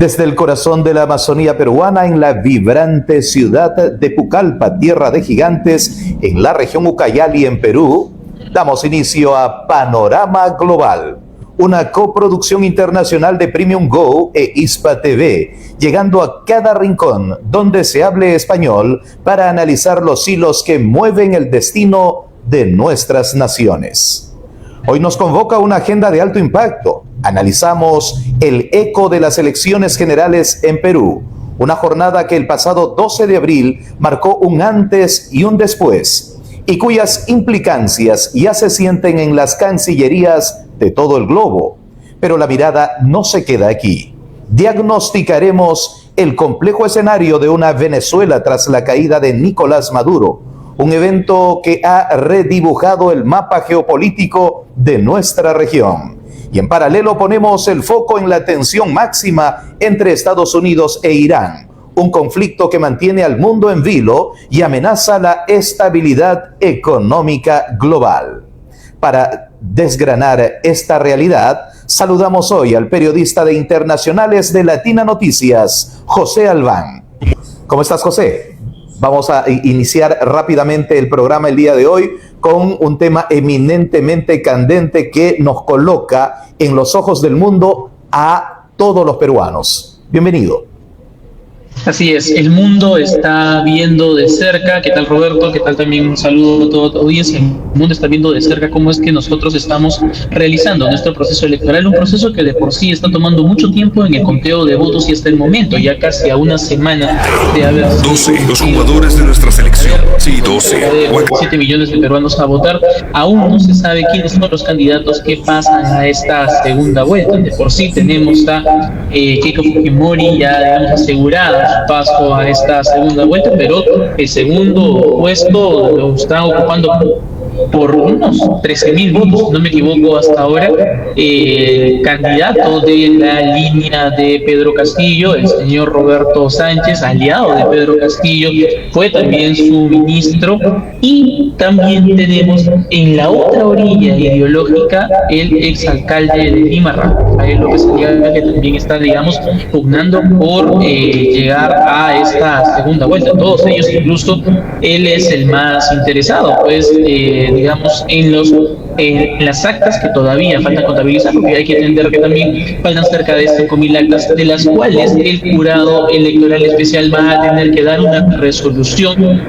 Desde el corazón de la Amazonía peruana, en la vibrante ciudad de Pucallpa, tierra de gigantes, en la región Ucayali, en Perú, damos inicio a Panorama Global, una coproducción internacional de Premium Go e Hispa TV, llegando a cada rincón donde se hable español para analizar los hilos que mueven el destino de nuestras naciones. Hoy nos convoca una agenda de alto impacto. Analizamos el eco de las elecciones generales en Perú, una jornada que el pasado 12 de abril marcó un antes y un después, y cuyas implicancias ya se sienten en las cancillerías de todo el globo. Pero la mirada no se queda aquí. Diagnosticaremos el complejo escenario de una Venezuela tras la caída de Nicolás Maduro, un evento que ha redibujado el mapa geopolítico de nuestra región. Y en paralelo ponemos el foco en la tensión máxima entre Estados Unidos e Irán, un conflicto que mantiene al mundo en vilo y amenaza la estabilidad económica global. Para desgranar esta realidad, saludamos hoy al periodista de Internacionales de Latina Noticias, José Albán. ¿Cómo estás, José? Vamos a iniciar rápidamente el programa el día de hoy con un tema eminentemente candente que nos coloca en los ojos del mundo a todos los peruanos. Bienvenido. Así es, el mundo está viendo de cerca, ¿qué tal Roberto? ¿Qué tal también? Un saludo a toda tu audiencia. El mundo está viendo de cerca cómo es que nosotros estamos realizando nuestro proceso electoral, un proceso que de por sí está tomando mucho tiempo en el conteo de votos y hasta el momento, ya casi a una semana de haber 12, los jugadores de nuestra selección. Sí, 12. 7 millones de peruanos a votar. Aún no se sabe quiénes son los candidatos que pasan a esta segunda vuelta. De por sí tenemos a Keiko Fujimori ya, digamos, asegurada su paso a esta segunda vuelta, pero el segundo puesto lo están ocupando por unos 13.000 votos, si no me equivoco hasta ahora, candidato de la línea de Pedro Castillo, el señor Roberto Sánchez, aliado de Pedro Castillo, fue también su ministro, y también tenemos en la otra orilla ideológica el exalcalde de Lima, Rafael López Aliaga, que también está, digamos, pugnando por llegar a esta segunda vuelta. Todos ellos, incluso él es el más interesado, pues, digamos, en las actas que todavía falta contabilizar, porque hay que entender que también faltan cerca de 5.000 actas, de las cuales el jurado electoral especial va a tener que dar una resolución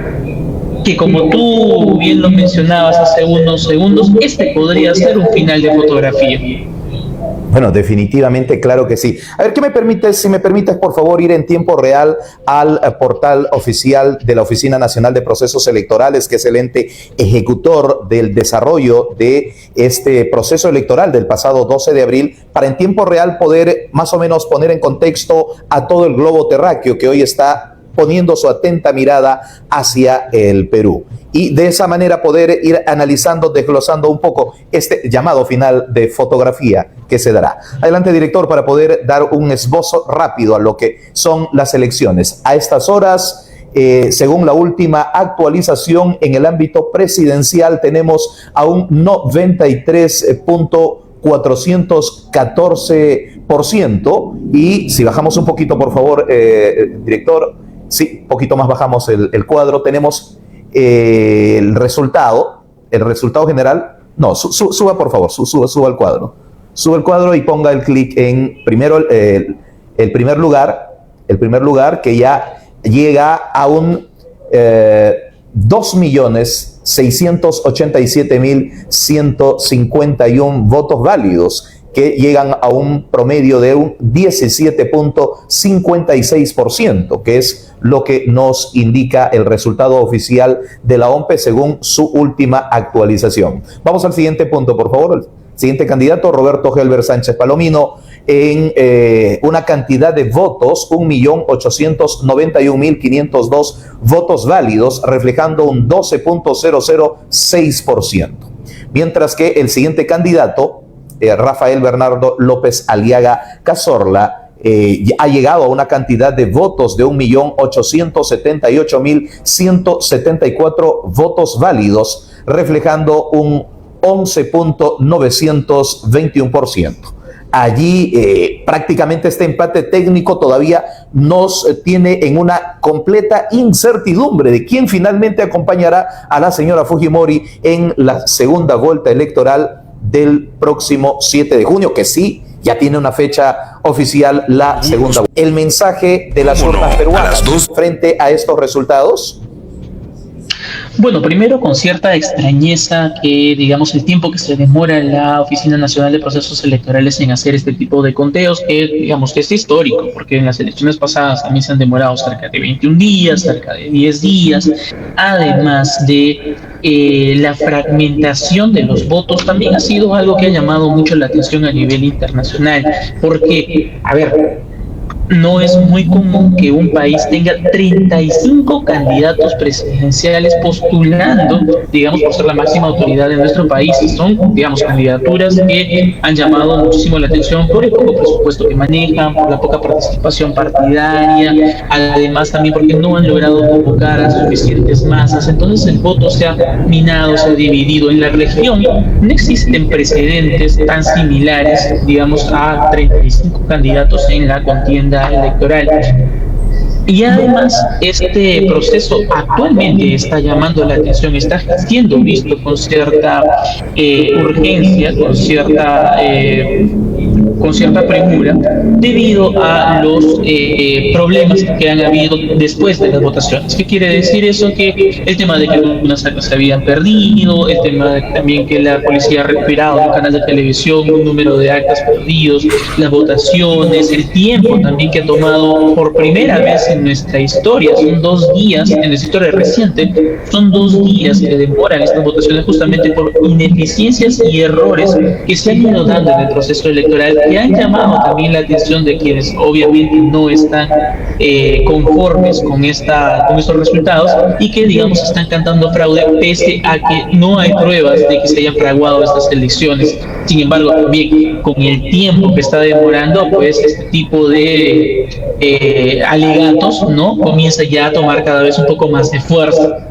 que, como tú bien lo mencionabas hace unos segundos, este podría ser un final de fotografía. Bueno, definitivamente, claro que sí. A ver, si me permites, por favor, ir en tiempo real al portal oficial de la Oficina Nacional de Procesos Electorales, que es el ente ejecutor del desarrollo de este proceso electoral del pasado 12 de abril, para en tiempo real poder más o menos poner en contexto a todo el globo terráqueo que hoy está poniendo su atenta mirada hacia el Perú. Y de esa manera poder ir analizando, desglosando un poco este llamado final de fotografía que se dará. Adelante, director, para poder dar un esbozo rápido a lo que son las elecciones. A estas horas, según la última actualización en el ámbito presidencial, tenemos a un 93.414%. Y si bajamos un poquito, por favor, director, sí, poquito más bajamos el cuadro, tenemos el resultado general. No, suba por favor, suba el cuadro. Suba el cuadro y ponga el clic en primero el primer lugar, que ya llega a un 2.687.151 votos válidos, que llegan a un promedio de un 17.56%, que es lo que nos indica el resultado oficial de la OMPE según su última actualización. Vamos al siguiente punto, por favor. El siguiente candidato, Roberto Helber Sánchez Palomino, en una cantidad de votos, 1.891.502 votos válidos, reflejando un 12.006%. Mientras que el siguiente candidato, Rafael Bernardo López Aliaga Cazorla, ha llegado a una cantidad de votos de 1.878.174 votos válidos, reflejando un 11.921%. Allí prácticamente este empate técnico todavía nos tiene en una completa incertidumbre de quién finalmente acompañará a la señora Fujimori en la segunda vuelta electoral del próximo 7 de junio, que sí, ya tiene una fecha oficial la segunda vuelta. El mensaje de las urnas peruanas frente a estos resultados. Bueno, primero con cierta extrañeza que, digamos, el tiempo que se demora la Oficina Nacional de Procesos Electorales en hacer este tipo de conteos, que digamos que es histórico, porque en las elecciones pasadas también se han demorado cerca de 21 días, cerca de 10 días, además de la fragmentación de los votos, también ha sido algo que ha llamado mucho la atención a nivel internacional, porque, a ver, no es muy común que un país tenga 35 candidatos presidenciales postulando, digamos, por ser la máxima autoridad de nuestro país. Y son, digamos, candidaturas que han llamado muchísimo la atención por el poco presupuesto que manejan, por la poca participación partidaria, además también porque no han logrado convocar a suficientes masas. Entonces el voto se ha minado, se ha dividido. En la región no existen precedentes tan similares, digamos, a 35 candidatos en la contienda electoral. Y además este proceso actualmente está llamando la atención, está siendo visto con cierta urgencia, con cierta premura, debido a los problemas que han habido después de las votaciones. ¿Qué quiere decir eso? Que el tema de que algunas actas se habían perdido, el tema de también que la policía ha recuperado en un canal de televisión un número de actas perdidos, las votaciones, el tiempo también que ha tomado por primera vez en nuestra historia, son 2 días, en la historia reciente, son 2 días que demoran estas votaciones justamente por ineficiencias y errores que se han ido dando en el proceso electoral, que han llamado también la atención de quienes obviamente no están conformes con estos resultados y que, digamos, están cantando fraude pese a que no hay pruebas de que se hayan fraguado estas elecciones. Sin embargo, también con el tiempo que está demorando, pues este tipo de alegatos, ¿no?, comienza ya a tomar cada vez un poco más de fuerza.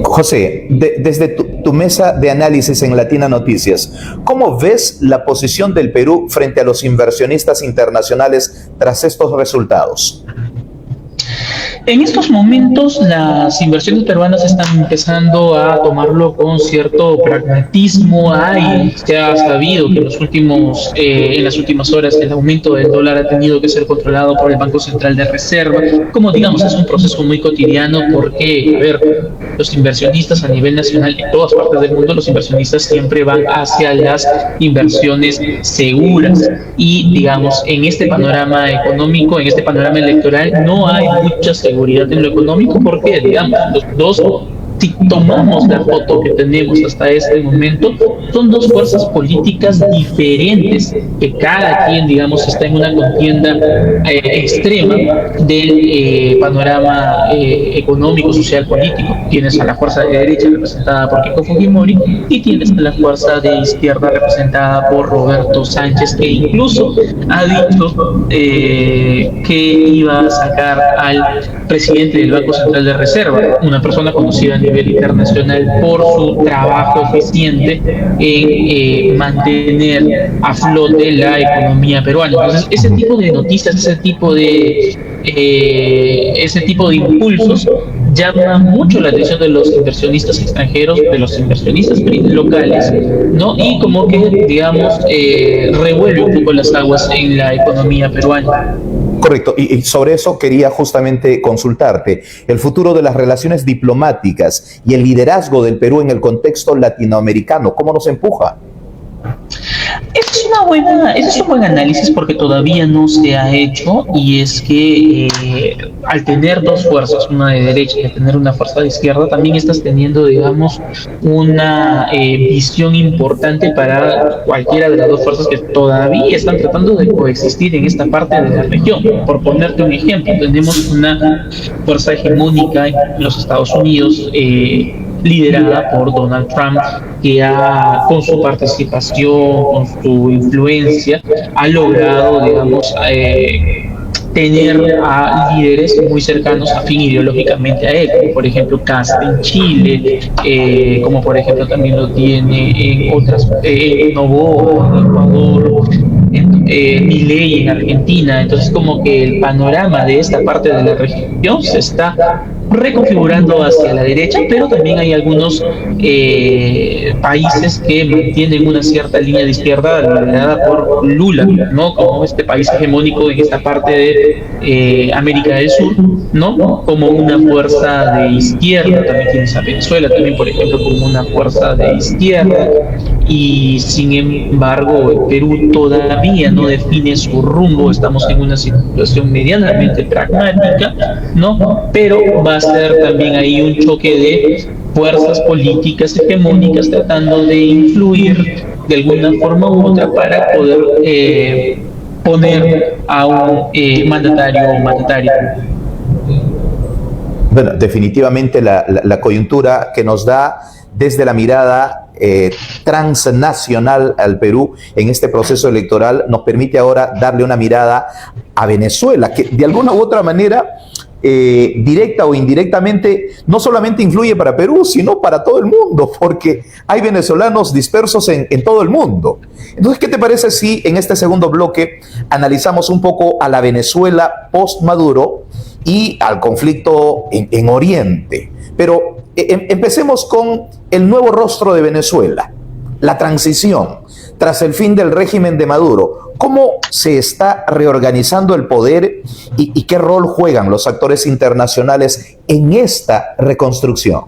José, desde tu mesa de análisis en Latina Noticias, ¿cómo ves la posición del Perú frente a los inversionistas internacionales tras estos resultados? En estos momentos las inversiones peruanas están empezando a tomarlo con cierto pragmatismo. Se ha sabido que en las últimas horas el aumento del dólar ha tenido que ser controlado por el Banco Central de Reserva. Como digamos, es un proceso muy cotidiano porque, a ver, los inversionistas a nivel nacional en todas partes del mundo, los inversionistas siempre van hacia las inversiones seguras. Y digamos, en este panorama económico, en este panorama electoral, no hay mucha seguridad en lo económico porque, digamos, los dos, si tomamos la foto que tenemos hasta este momento, son dos fuerzas políticas diferentes, que cada quien, digamos, está en una contienda extrema del panorama económico, social, político. Tienes a la fuerza de derecha representada por Keiko Fujimori y tienes a la fuerza de izquierda representada por Roberto Sánchez, que incluso ha dicho que iba a sacar al presidente del Banco Central de Reserva, una persona conocida a nivel internacional por su trabajo eficiente en mantener a flote la economía peruana. Entonces, ese tipo de noticias, ese tipo de impulsos llama mucho la atención de los inversionistas extranjeros, de los inversionistas locales, ¿no? Y como que, digamos, revuelve un poco las aguas en la economía peruana. Correcto, y sobre eso quería justamente consultarte. El futuro de las relaciones diplomáticas y el liderazgo del Perú en el contexto latinoamericano, ¿cómo nos empuja? Ese es un buen análisis porque todavía no se ha hecho, y es que al tener dos fuerzas, una de derecha y al tener una fuerza de izquierda, también estás teniendo, digamos, una visión importante para cualquiera de las dos fuerzas que todavía están tratando de coexistir en esta parte de la región. Por ponerte un ejemplo, tenemos una fuerza hegemónica en los Estados Unidos, liderada por Donald Trump, que con su participación, con su influencia, ha logrado, digamos, tener a líderes muy cercanos afín ideológicamente a él, como por ejemplo Kast en Chile, como por ejemplo también lo tiene en otras, Noboa en Ecuador, Milei en Argentina. Entonces como que el panorama de esta parte de la región se está reconfigurando hacia la derecha, pero también hay algunos países que mantienen una cierta línea de izquierda liderada por Lula, ¿no? Como este país hegemónico en esta parte de América del Sur, ¿no? Como una fuerza de izquierda. También tienes a Venezuela también, por ejemplo, como una fuerza de izquierda, y sin embargo el Perú todavía no define su rumbo. Estamos en una situación medianamente pragmática, ¿no? Pero va a ser también ahí un choque de fuerzas políticas hegemónicas tratando de influir de alguna forma u otra para poder poner a un mandatario o mandataria. Bueno, definitivamente la coyuntura que nos da desde la mirada transnacional al Perú en este proceso electoral nos permite ahora darle una mirada a Venezuela, que de alguna u otra manera, directa o indirectamente, no solamente influye para Perú, sino para todo el mundo, porque hay venezolanos dispersos en todo el mundo. Entonces, ¿qué te parece si en este segundo bloque analizamos un poco a la Venezuela post-Maduro y al conflicto en Oriente? Pero empecemos con el nuevo rostro de Venezuela, la transición tras el fin del régimen de Maduro. ¿Cómo se está reorganizando el poder y qué rol juegan los actores internacionales en esta reconstrucción?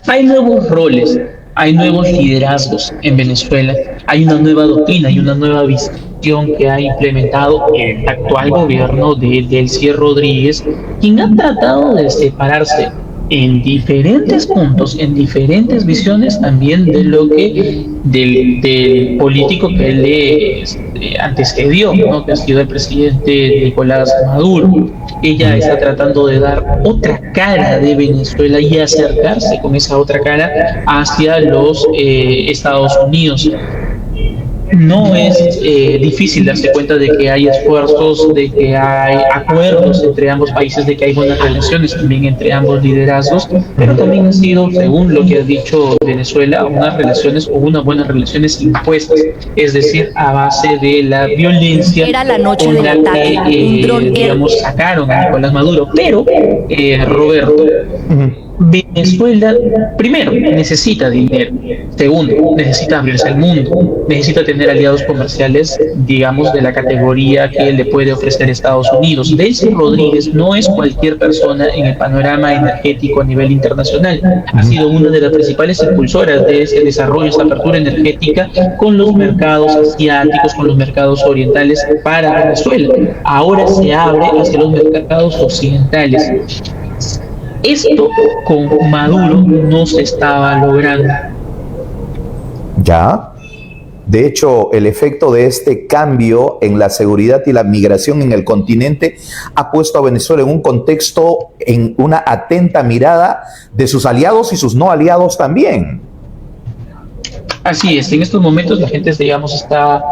Hay nuevos roles, hay nuevos liderazgos en Venezuela, hay una nueva doctrina, hay una nueva visión que ha implementado el actual gobierno de Delcy Rodríguez, quien ha tratado de separarse en diferentes puntos, en diferentes visiones también de lo que del político que le antecedió, ¿no? Que ha sido el presidente Nicolás Maduro. Ella está tratando de dar otra cara de Venezuela y acercarse con esa otra cara hacia los Estados Unidos. No es difícil darse cuenta de que hay esfuerzos, de que hay acuerdos entre ambos países, de que hay buenas relaciones también entre ambos liderazgos, pero también han sido, según lo que ha dicho Venezuela, unas relaciones o unas buenas relaciones impuestas, es decir, a base de la violencia. Era la noche con del la ataque, un dron que, digamos, sacaron a Nicolás Maduro. Pero, Roberto, Venezuela, primero, necesita dinero. Segundo, necesita abrirse al mundo. Necesita tener aliados comerciales, digamos, de la categoría que le puede ofrecer Estados Unidos. Delcy Rodríguez no es cualquier persona en el panorama energético a nivel internacional. Ha sido una de las principales impulsoras de ese desarrollo, esa apertura energética con los mercados asiáticos, con los mercados orientales para Venezuela. Ahora se abre hacia los mercados occidentales. Esto con Maduro no se estaba logrando. Ya. De hecho, el efecto de este cambio en la seguridad y la migración en el continente ha puesto a Venezuela en un contexto, en una atenta mirada de sus aliados y sus no aliados también. Así es, en estos momentos la gente, digamos, está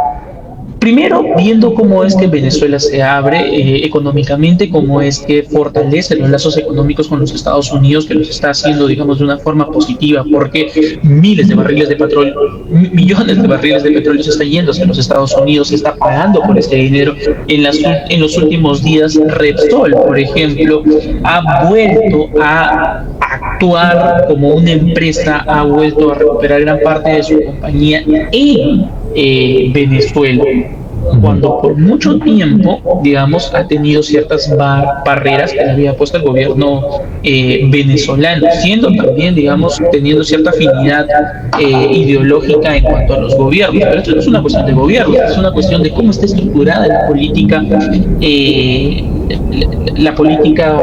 primero viendo cómo es que Venezuela se abre económicamente, cómo es que fortalece los lazos económicos con los Estados Unidos, que los está haciendo, digamos, de una forma positiva, porque miles de barriles de petróleo, millones de barriles de petróleo se están yendo hacia los Estados Unidos, se está pagando por este dinero. En los últimos días, Repsol, por ejemplo, ha vuelto a actuar como una empresa, ha vuelto a recuperar gran parte de su compañía en Venezuela, cuando por mucho tiempo, digamos, ha tenido ciertas barreras que le había puesto el gobierno venezolano, siendo también, digamos, teniendo cierta afinidad ideológica en cuanto a los gobiernos. Pero esto no es una cuestión de gobierno, es una cuestión de cómo está estructurada la política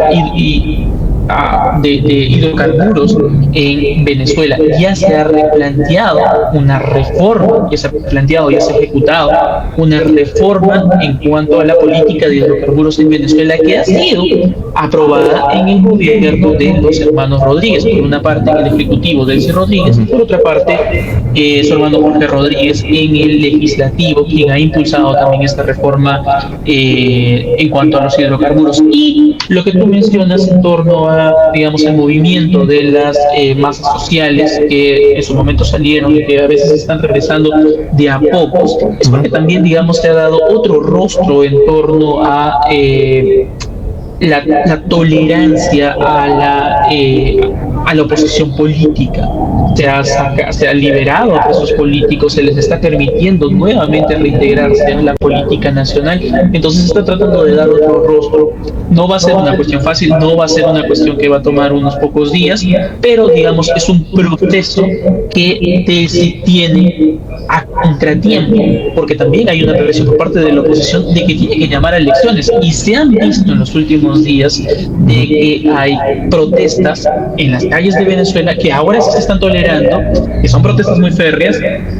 de hidrocarburos en Venezuela. Ya se ha replanteado una reforma, ya se ha planteado, ya se ha ejecutado una reforma en cuanto a la política de hidrocarburos en Venezuela, que ha sido aprobada en el gobierno de los hermanos Rodríguez, por una parte en el ejecutivo Delcy Rodríguez y por otra parte su hermano Jorge Rodríguez en el legislativo, quien ha impulsado también esta reforma en cuanto a los hidrocarburos. Y lo que tú mencionas en torno a, digamos, el movimiento de las masas sociales que en su momento salieron y que a veces están regresando de a pocos, es porque también, digamos, se ha dado otro rostro en torno a la tolerancia a la oposición política. Se ha liberado a presos políticos, se les está permitiendo nuevamente reintegrarse en la política nacional. Entonces se está tratando de dar otro rostro. No va a ser una cuestión fácil, no va a ser una cuestión que va a tomar unos pocos días, pero digamos es un proceso que Delcy tiene a contratiempo, porque también hay una presión por parte de la oposición de que tiene que llamar a elecciones, y se han visto en los últimos días de que hay protestas en las calles de Venezuela que ahora sí se están tolerando, que son protestas muy férreas,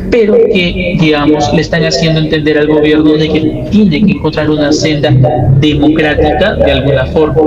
pero que, digamos, le están haciendo entender al gobierno de que tiene que encontrar una senda democrática de alguna forma.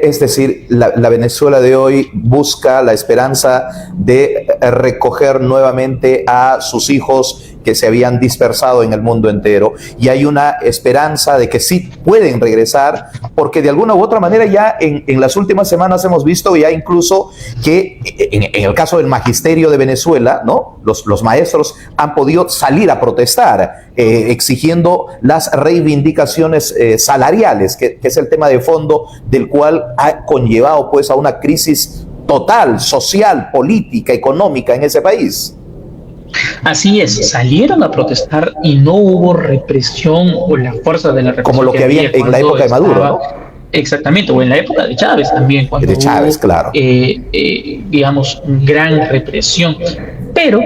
Es decir, la Venezuela de hoy busca la esperanza de recoger nuevamente a sus hijos que se habían dispersado en el mundo entero, y hay una esperanza de que sí pueden regresar, porque de alguna u otra manera ya en las últimas semanas hemos visto ya incluso que en el caso del magisterio de Venezuela, ¿no? Los maestros han podido salir a protestar exigiendo las reivindicaciones salariales, que es el tema de fondo del cual ha conllevado pues a una crisis total, social, política, económica en ese país. Así es, salieron a protestar y no hubo represión o la fuerza de la represión como lo que había en la época de Maduro, ¿no? Exactamente, o en la época de Chávez también, cuando de Chávez, hubo, claro. digamos, gran represión. Pero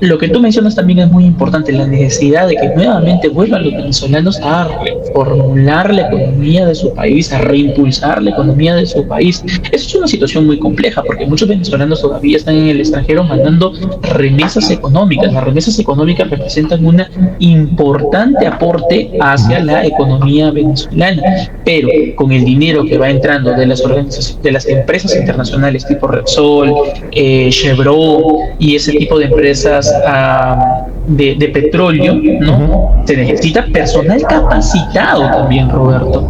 lo que tú mencionas también es muy importante, la necesidad de que nuevamente vuelvan los venezolanos a reformular la economía de su país, a reimpulsar la economía de su país. Eso es una situación muy compleja, porque muchos venezolanos todavía están en el extranjero mandando remesas económicas. Las remesas económicas representan un importante aporte hacia la economía venezolana, pero con el dinero que va entrando de las organizaciones, de las empresas internacionales tipo Repsol, Chevron y ese tipo de empresas de petróleo, ¿no? Se necesita personal capacitado también, Roberto.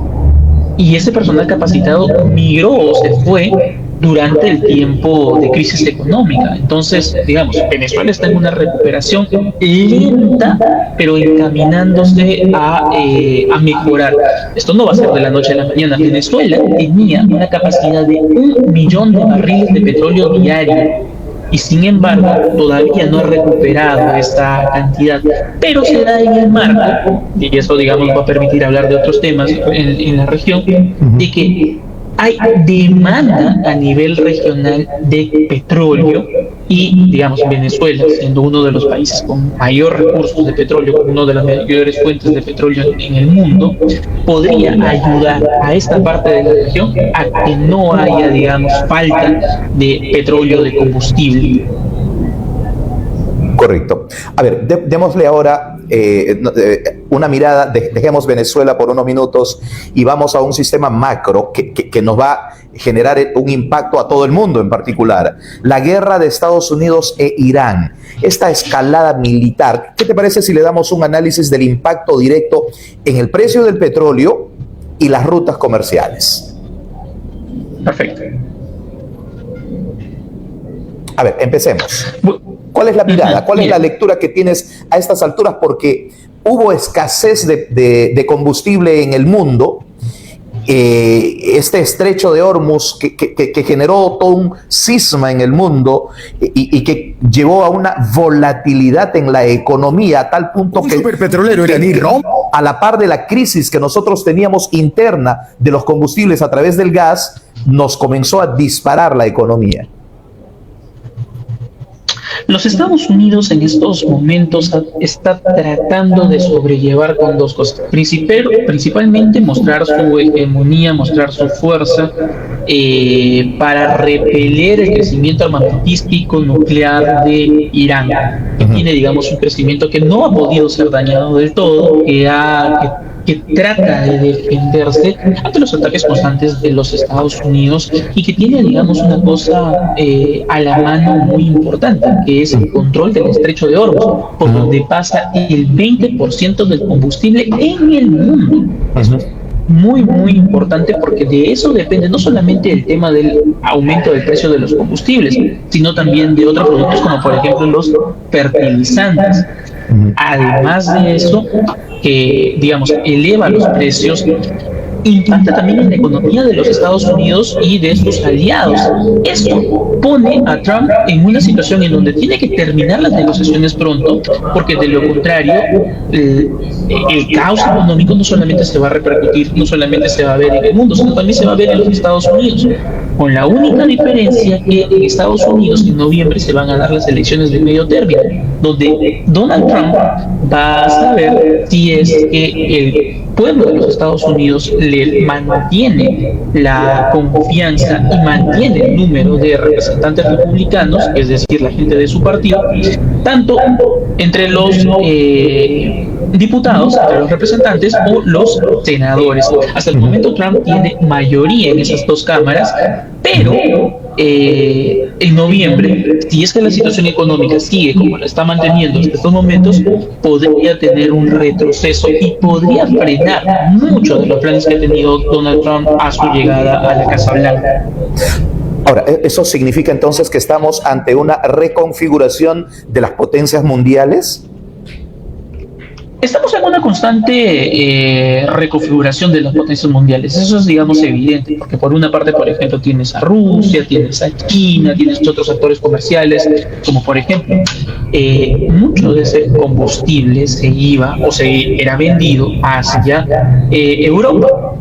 Y ese personal capacitado migró o se fue durante el tiempo de crisis económica. Entonces, digamos, Venezuela está en una recuperación lenta, pero encaminándose a mejorar. Esto no va a ser de la noche a la mañana. Venezuela tenía una capacidad de 1 millón de barriles de petróleo diario, y sin embargo todavía no ha recuperado esta cantidad, pero se da en el marco, y eso, digamos, va a permitir hablar de otros temas en la región, de que hay demanda a nivel regional de petróleo, y, digamos, Venezuela, siendo uno de los países con mayor recursos de petróleo, con una de las mayores fuentes de petróleo en el mundo, podría ayudar a esta parte de la región a que no haya, digamos, falta de petróleo, de combustible. Correcto. A ver, démosle ahora una mirada, dejemos Venezuela por unos minutos y vamos a un sistema macro que nos va a generar un impacto a todo el mundo, en particular la guerra de Estados Unidos e Irán, esta escalada militar. ¿Qué te parece si le damos un análisis del impacto directo en el precio del petróleo y las rutas comerciales? Perfecto. A ver, empecemos. ¿Cuál es la mirada? ¿Cuál es la lectura que tienes a estas alturas? Porque hubo escasez de combustible en el mundo. Este estrecho de Hormuz que generó todo un cisma en el mundo y que llevó a una volatilidad en la economía a tal punto que superpetrolero iraní, ¿no? A la par de la crisis que nosotros teníamos interna de los combustibles a través del gas, nos comenzó a disparar la economía. Los Estados Unidos en estos momentos está tratando de sobrellevar con dos cosas. Principalmente mostrar su hegemonía, mostrar su fuerza para repeler el crecimiento armamentístico nuclear de Irán, que tiene, digamos, un crecimiento que no ha podido ser dañado del todo, que trata de defenderse ante los ataques constantes de los Estados Unidos y que tiene, digamos, una cosa a la mano muy importante, que es el control del estrecho de Hormuz, por donde pasa el 20% del combustible en el mundo. Muy, muy importante, porque de eso depende no solamente el tema del aumento del precio de los combustibles, sino también de otros productos como por ejemplo los fertilizantes. Además de eso, que digamos eleva los precios, impacta también en la economía de los Estados Unidos y de sus aliados. Esto pone a Trump en una situación en donde tiene que terminar las negociaciones pronto, porque de lo contrario el caos económico no solamente se va a repercutir, no solamente se va a ver en el mundo, sino también se va a ver en los Estados Unidos, con la única diferencia que en Estados Unidos en noviembre se van a dar las elecciones de medio término, donde Donald Trump va a saber si es que el pueblo de los Estados Unidos le mantiene la confianza y mantiene el número de representantes republicanos, es decir, la gente de su partido, tanto entre los diputados, entre los representantes o los senadores. Hasta el momento Trump tiene mayoría en esas dos cámaras, pero en noviembre, si es que la situación económica sigue como la está manteniendo hasta estos momentos, podría tener un retroceso y podría frenar muchos de los planes que ha tenido Donald Trump a su llegada a la Casa Blanca. Ahora, ¿eso significa entonces que estamos ante una reconfiguración de las potencias mundiales? Estamos en una constante reconfiguración de las potencias mundiales. Eso es, digamos, evidente, porque por una parte, por ejemplo, tienes a Rusia, tienes a China, tienes otros actores comerciales, como por ejemplo, mucho de ese combustible se iba o se era vendido hacia Europa.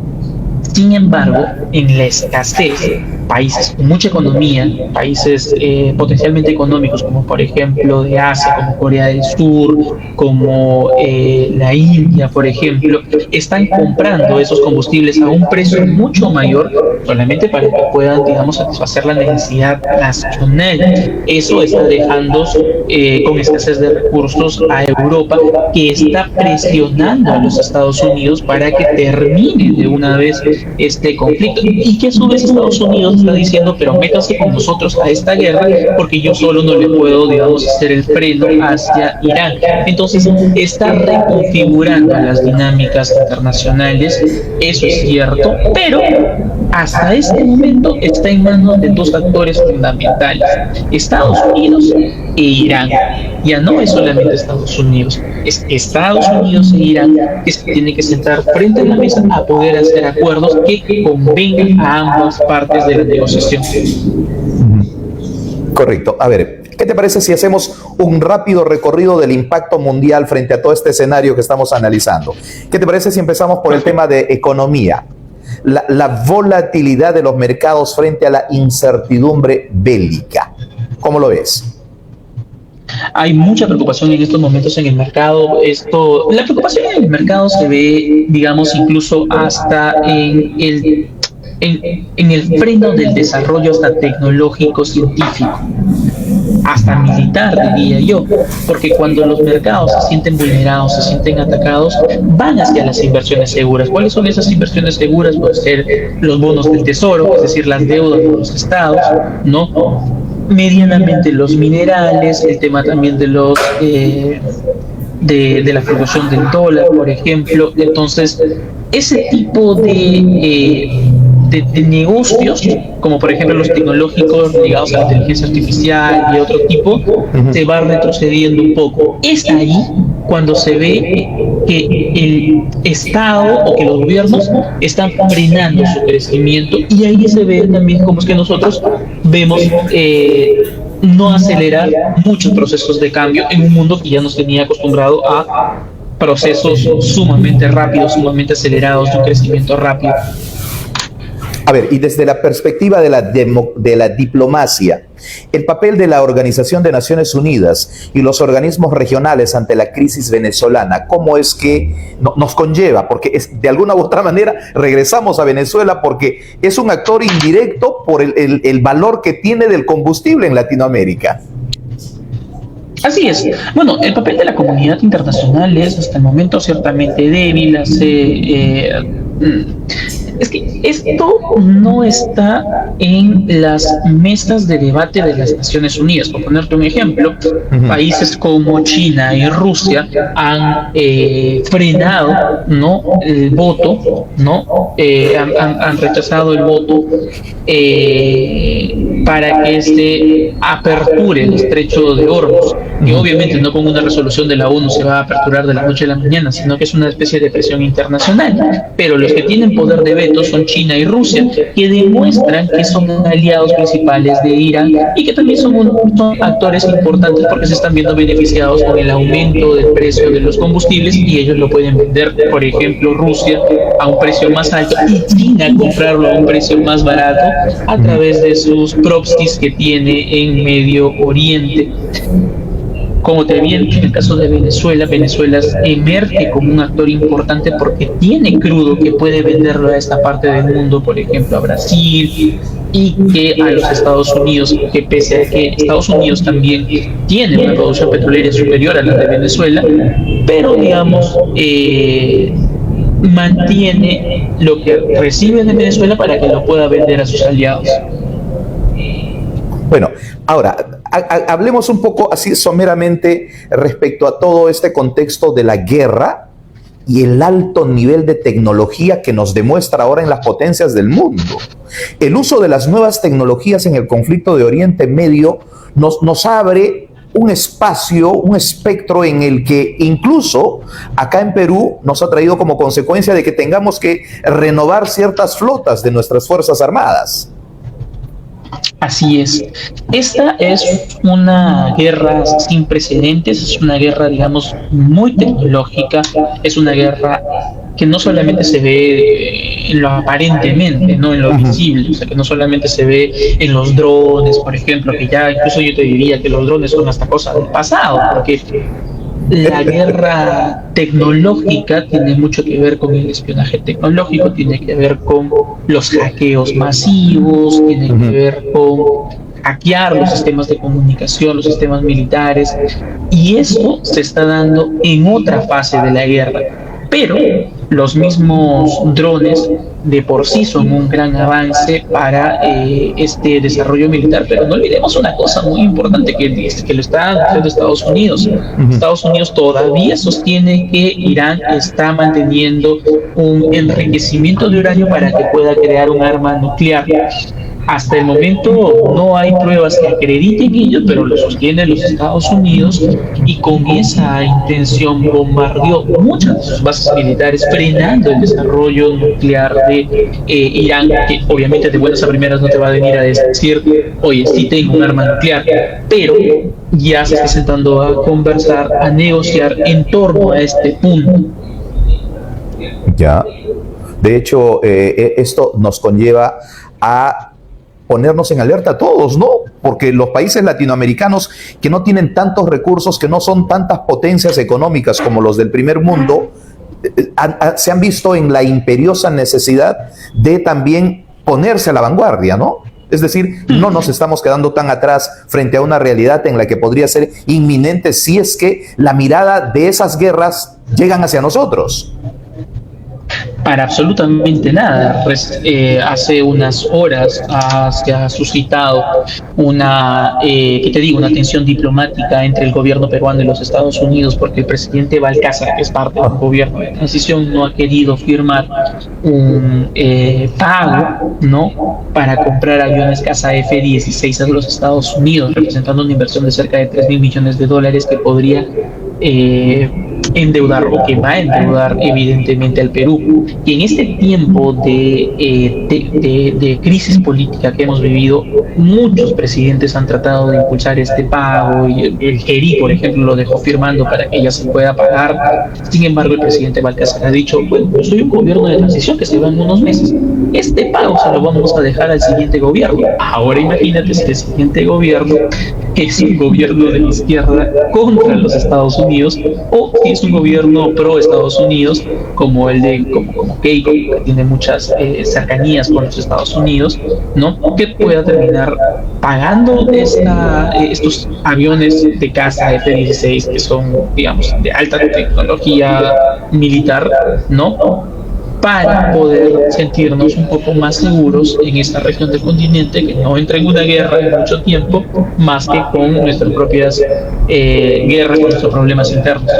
Sin embargo, en la escasez, países con mucha economía, países potencialmente económicos, como por ejemplo de Asia, como Corea del Sur, como la India, por ejemplo, están comprando esos combustibles a un precio mucho mayor, solamente para que puedan, digamos, satisfacer la necesidad nacional. Eso está dejando con escasez de recursos a Europa, que está presionando a los Estados Unidos para que termine de una vez este conflicto, y que a su vez Estados Unidos está diciendo, pero métanse con nosotros a esta guerra, porque yo solo no le puedo, digamos, hacer el freno hacia Irán. Entonces está reconfigurando las dinámicas internacionales, eso es cierto, pero hasta este momento está en manos de dos actores fundamentales, Estados Unidos e Irán. Ya no es solamente Estados Unidos, es Estados Unidos e Irán que se tienen que sentar frente a la mesa a poder hacer acuerdos que convengan a ambas partes de la negociación. Correcto. A ver, ¿qué te parece si hacemos un rápido recorrido del impacto mundial frente a todo este escenario que estamos analizando? ¿Qué te parece si empezamos por el tema de economía? La volatilidad de los mercados frente a la incertidumbre bélica. ¿Cómo lo ves? Hay mucha preocupación en estos momentos en el mercado. La preocupación en el mercado se ve, digamos, incluso hasta en el freno del desarrollo hasta tecnológico, científico, hasta militar, diría yo, porque cuando los mercados se sienten vulnerados, se sienten atacados, van hacia las inversiones seguras. ¿Cuáles son esas inversiones seguras? Pueden ser los bonos del tesoro, es decir, las deudas de los estados, ¿no? Medianamente los minerales, el tema también de los de la fluctuación del dólar, por ejemplo. Entonces, ese tipo de negocios, como por ejemplo los tecnológicos ligados a la inteligencia artificial y otro tipo, se va retrocediendo un poco. Es ahí cuando se ve que el Estado o que los gobiernos están frenando su crecimiento, y ahí se ve también cómo es que nosotros vemos no acelerar muchos procesos de cambio en un mundo que ya nos tenía acostumbrado a procesos sumamente rápidos, sumamente acelerados, de un crecimiento rápido. A ver, y desde la perspectiva de de la diplomacia, el papel de la Organización de Naciones Unidas y los organismos regionales ante la crisis venezolana, ¿cómo es que nos conlleva? Porque de alguna u otra manera regresamos a Venezuela porque es un actor indirecto por el valor que tiene del combustible en Latinoamérica. Así es. Bueno, el papel de la comunidad internacional es hasta el momento ciertamente débil. Es que esto no está en las mesas de debate de las Naciones Unidas. Por ponerte un ejemplo, países como China y Rusia han frenado, ¿no?, el voto, ¿no? Han rechazado el voto para que se aperture el estrecho de Hormuz. Y obviamente no con una resolución de la ONU se va a aperturar de la noche a la mañana, sino que es una especie de presión internacional. Pero los que tienen poder de veto son China y Rusia, que demuestran que son aliados principales de Irán y que también son actores importantes porque se están viendo beneficiados con el aumento del precio de los combustibles y ellos lo pueden vender, por ejemplo, Rusia a un precio más alto y China comprarlo a un precio más barato a través de sus proxies que tiene en Medio Oriente. Como te vi en el caso de Venezuela, Venezuela emerge como un actor importante porque tiene crudo que puede venderlo a esta parte del mundo, por ejemplo a Brasil, y que a los Estados Unidos, que pese a que Estados Unidos también tiene una producción petrolera superior a la de Venezuela, pero digamos mantiene lo que recibe de Venezuela para que lo pueda vender a sus aliados. Bueno, ahora, hablemos un poco así someramente respecto a todo este contexto de la guerra y el alto nivel de tecnología que nos demuestra ahora en las potencias del mundo. El uso de las nuevas tecnologías en el conflicto de Oriente Medio nos abre un espacio, un espectro en el que incluso acá en Perú nos ha traído como consecuencia de que tengamos que renovar ciertas flotas de nuestras Fuerzas Armadas. Así es. Esta es una guerra sin precedentes, es una guerra, digamos, muy tecnológica, es una guerra que no solamente se ve en lo aparentemente, no en lo visible, o sea, que no solamente se ve en los drones, por ejemplo, que ya incluso yo te diría que los drones son hasta cosa del pasado, porque la guerra tecnológica tiene mucho que ver con el espionaje tecnológico, tiene que ver con los hackeos masivos, tiene que ver con hackear los sistemas de comunicación, los sistemas militares, y eso se está dando en otra fase de la guerra. Pero los mismos drones de por sí son un gran avance para este desarrollo militar, pero no olvidemos una cosa muy importante que lo está haciendo Estados Unidos. Estados Unidos todavía sostiene que Irán está manteniendo un enriquecimiento de uranio para que pueda crear un arma nuclear. Hasta el momento no hay pruebas que acrediten ello, pero lo sostienen los Estados Unidos y con esa intención bombardeó muchas de sus bases militares, frenando el desarrollo nuclear de Irán, que obviamente de buenas a primeras no te va a venir a decir, oye, sí tengo un arma nuclear, pero ya se está sentando a conversar, a negociar en torno a este punto. Ya. De hecho, esto nos conlleva a ponernos en alerta a todos, ¿no? Porque los países latinoamericanos que no tienen tantos recursos, que no son tantas potencias económicas como los del primer mundo, se han visto en la imperiosa necesidad de también ponerse a la vanguardia, ¿no? Es decir, no nos estamos quedando tan atrás frente a una realidad en la que podría ser inminente si es que la mirada de esas guerras llegan hacia nosotros. Para absolutamente nada. Hace unas horas se ha suscitado una tensión diplomática entre el gobierno peruano y los Estados Unidos, porque el presidente Balcázar, que es parte del gobierno de transición, no ha querido firmar un pago, ¿no?, para comprar aviones caza F-16 a los Estados Unidos, representando una inversión de cerca de $3.000 millones que podría endeudar o que va a endeudar evidentemente al Perú. Y en este tiempo de crisis política que hemos vivido, muchos presidentes han tratado de impulsar este pago, y el Geri, por ejemplo, lo dejó firmando para que ya se pueda pagar. Sin embargo, el presidente Balcázar ha dicho, bueno, yo soy un gobierno de transición que se va en unos meses. este pago se lo vamos a dejar al siguiente gobierno. Ahora imagínate si el siguiente gobierno es un gobierno de izquierda contra los Estados Unidos, o si es un gobierno pro Estados Unidos, como el de como Keiko, que tiene muchas cercanías con los Estados Unidos, ¿no? Que pueda terminar pagando estos aviones de caza F-16 que son, digamos, de alta tecnología militar, ¿no? Para poder sentirnos un poco más seguros en esta región del continente, que no entra en una guerra en mucho tiempo, más que con nuestras propias guerras, con nuestros problemas internos.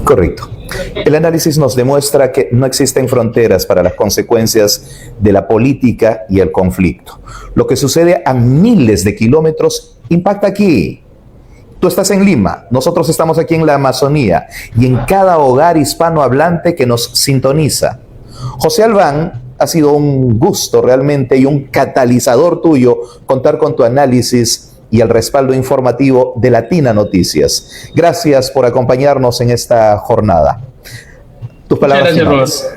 Correcto. El análisis nos demuestra que no existen fronteras para las consecuencias de la política y el conflicto. Lo que sucede a miles de kilómetros impacta aquí. Tú estás en Lima, nosotros estamos aquí en la Amazonía y en cada hogar hispanohablante que nos sintoniza. José Albán, ha sido un gusto realmente y un catalizador tuyo contar con tu análisis y el respaldo informativo de Latina Noticias. Gracias por acompañarnos en esta jornada. Tus palabras finales.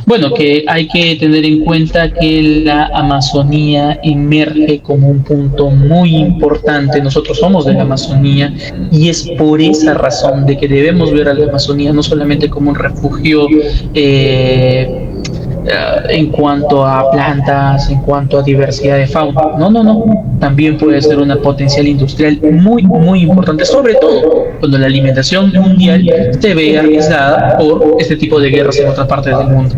Bueno, que hay que tener en cuenta que la Amazonía emerge como un punto muy importante. Nosotros somos de la Amazonía y es por esa razón de que debemos ver a la Amazonía no solamente como un refugio en cuanto a plantas, en cuanto a diversidad de fauna. No. También puede ser una potencial industrial muy, muy importante, sobre todo cuando la alimentación mundial se ve arriesgada por este tipo de guerras en otras partes del mundo.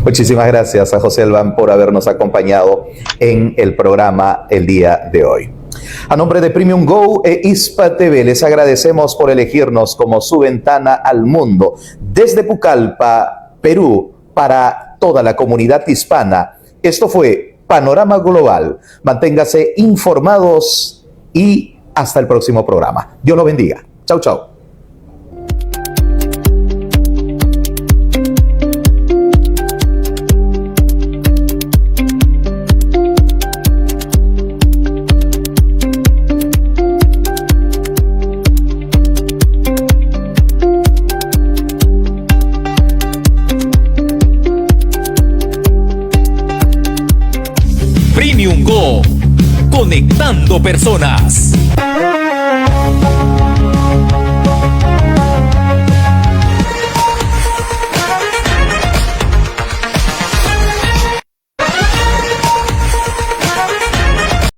Muchísimas gracias a José Albán por habernos acompañado en el programa el día de hoy. A nombre de Premium Go e Hispa TV, les agradecemos por elegirnos como su ventana al mundo. Desde Pucallpa, Perú, para toda la comunidad hispana. Esto fue Panorama Global. Manténgase informados y hasta el próximo programa. Dios los bendiga. Chau, chau. Premium Go, conectando personas.